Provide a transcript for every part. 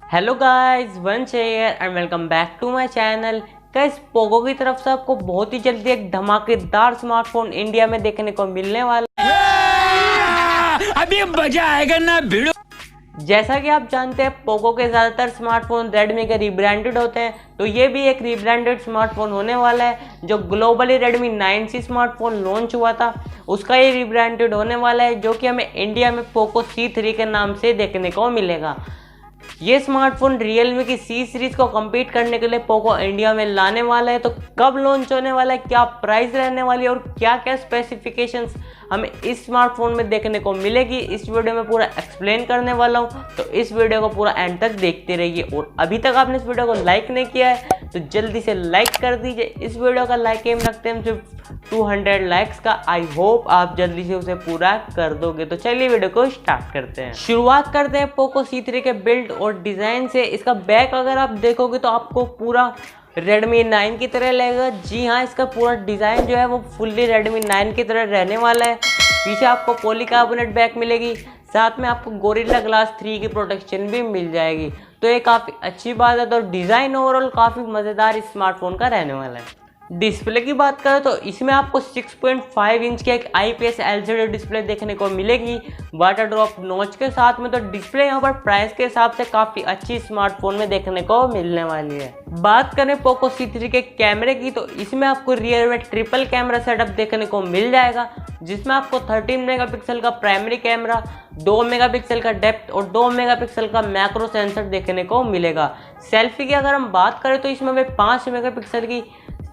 Hello guys, Vansh here and welcome back to my channel. Guys, Poco की तरफ से आपको बहुत ही जल्दी एक धमाकेदार स्मार्टफोन इंडिया में देखने को मिलने वाला है। अभी मजा आएगा ना भिड़ो। जैसा कि आप जानते हैं, पोको के ज़्यादातर स्मार्टफोन रेडमी के रिब्रांडेड होते हैं, तो ये भी एक रिब्रांडेड स्मार्टफोन होने वाला है। जो globally Redmi 9C smartphone launch हुआ था, उसका ये रिब्रांडेड होने वाला है, जो कि हमें इंडिया में पोको C3 के नाम से देखने को मिलेगा। ये स्मार्टफोन रियलमी की C सीरीज को compete करने के लिए पोको इंडिया में लाने वाला है। तो कब लॉन्च होने वाला है, क्या प्राइस रहने वाली है और क्या क्या स्पेसिफिकेशंस हमें इस स्मार्टफोन में देखने को मिलेगी, इस वीडियो में पूरा एक्सप्लेन करने वाला हूँ। तो इस वीडियो को पूरा एंड तक देखते रहिए, और अभी तक आपने इस वीडियो को लाइक नहीं किया है तो जल्दी से लाइक कर दीजिए। इस वीडियो का लाइक एम रखते हैं हम सिर्फ 200 लाइक्स का। आई होप आप जल्दी से उसे पूरा कर दोगे। तो चलिए वीडियो को स्टार्ट करते हैं। शुरुआत करते हैं पोको C3 के बिल्ड और डिज़ाइन से। इसका बैक अगर आप देखोगे तो आपको पूरा रेडमी 9 की तरह लगेगा। जी हाँ, इसका पूरा डिज़ाइन जो है वो फुल्ली रेडमी 9 की तरह रहने वाला है। पीछे आपको पॉलीकार्बोनेट बैक मिलेगी, साथ में आपको गोरिल्ला ग्लास 3 की प्रोटेक्शन भी मिल जाएगी। तो ये काफ़ी अच्छी बात है। तो डिज़ाइन ओवरऑल काफ़ी मज़ेदार इस स्मार्टफोन का रहने वाला है। डिस्प्ले की बात करें तो इसमें आपको 6.5 इंच की एक IPS LCD डिस्प्ले देखने को मिलेगी वाटर ड्रॉप नॉच के साथ में। तो डिस्प्ले यहाँ पर प्राइस के हिसाब से काफ़ी अच्छी स्मार्टफोन में देखने को मिलने वाली है। बात करें पोको C3 के कैमरे की, तो इसमें आपको रियर में ट्रिपल कैमरा सेटअप देखने को मिल जाएगा, जिसमें आपको 13 मेगापिक्सल का प्राइमरी कैमरा, 2 मेगापिक्सल का डेप्थ और 2 मेगापिक्सल का मैक्रो सेंसर देखने को मिलेगा। सेल्फी की अगर हम बात करें तो इसमें हमें 5 मेगापिक्सल की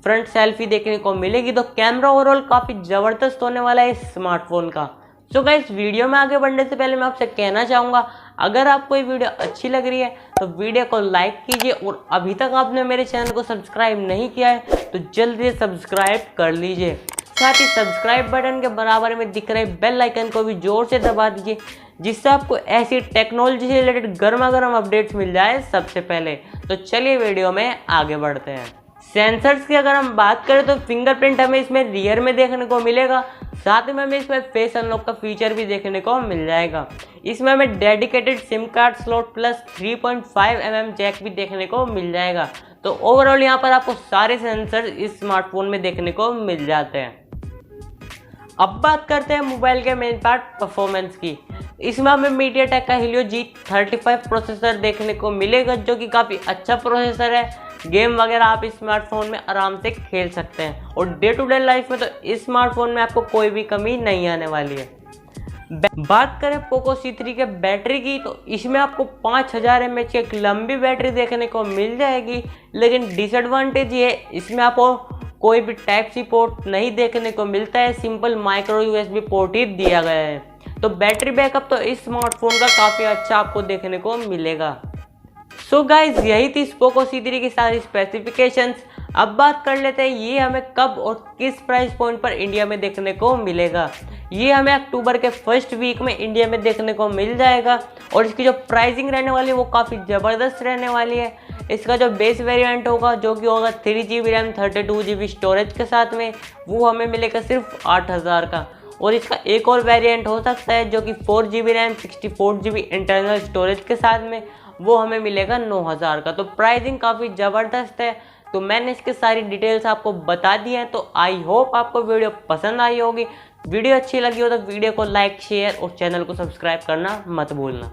फ्रंट सेल्फी देखने को मिलेगी। तो कैमरा ओवरऑल काफ़ी ज़बरदस्त होने वाला है इस स्मार्टफोन का। सो गाइस, वीडियो में आगे बढ़ने से पहले मैं आपसे कहना चाहूँगा, अगर आपको ये वीडियो अच्छी लग रही है तो वीडियो को लाइक कीजिए, और अभी तक आपने मेरे चैनल को सब्सक्राइब नहीं किया है तो जल्दी से सब्सक्राइब कर लीजिए। साथ ही सब्सक्राइब बटन के बराबर में दिख रहे बेल आइकन को भी जोर से दबा दीजिए, जिससे आपको ऐसी टेक्नोलॉजी से रिलेटेड गर्मा गर्म अपडेट्स मिल जाए सबसे पहले। तो चलिए वीडियो में आगे बढ़ते हैं। सेंसर्स की अगर हम बात करें तो फिंगरप्रिंट हमें इसमें रियर में देखने को मिलेगा, साथ में हमें इसमें फेस अनलॉक का फीचर भी देखने को मिल जाएगा। इसमें हमें dedicated SIM card slot plus 3.5 jack भी देखने को मिल जाएगा। तो ओवरऑल यहाँ पर आपको सारे सेंसर इस स्मार्टफोन में देखने को मिल जाते हैं। अब बात करते हैं मोबाइल के मेन पार्ट परफॉर्मेंस की। इसमें हमें मीडियाटेक का Helio G35 प्रोसेसर देखने को मिलेगा, जो कि काफ़ी अच्छा प्रोसेसर है। गेम वगैरह आप इस स्मार्टफोन में आराम से खेल सकते हैं, और डे टू डे लाइफ में तो इस स्मार्टफोन में आपको कोई भी कमी नहीं आने वाली है। बात करें पोको C3 के बैटरी की, तो इसमें आपको 5000 mAh की एक लंबी बैटरी देखने को मिल जाएगी। लेकिन डिसएडवांटेज ये, इसमें आपको कोई भी टाइप सी पोर्ट नहीं देखने को मिलता है, सिंपल माइक्रो USB पोर्ट ही दिया गया है। तो बैटरी बैकअप तो इस स्मार्टफोन का काफ़ी अच्छा आपको देखने को मिलेगा। सो गाइज, यही थी पोको C3 की सारी स्पेसिफिकेशंस। अब बात कर लेते हैं ये हमें कब और किस प्राइस पॉइंट पर इंडिया में देखने को मिलेगा। ये हमें अक्टूबर के फर्स्ट वीक में इंडिया में देखने को मिल जाएगा, और इसकी जो प्राइसिंग रहने वाली है वो काफ़ी ज़बरदस्त रहने वाली है। इसका जो बेस वेरिएंट होगा, जो कि होगा 3GB रैम 32GB स्टोरेज के साथ में, वो हमें मिलेगा सिर्फ 8000 का। और इसका एक और वेरिएंट हो सकता है जो कि 4GB RAM 64GB internal storage के साथ में, वो हमें मिलेगा 9000 का। तो प्राइसिंग काफ़ी ज़बरदस्त है। तो मैंने इसके सारी डिटेल्स आपको बता दी हैं। तो आई होप आपको वीडियो पसंद आई होगी। वीडियो अच्छी लगी हो तो वीडियो को लाइक, शेयर और चैनल को सब्सक्राइब करना मत भूलना।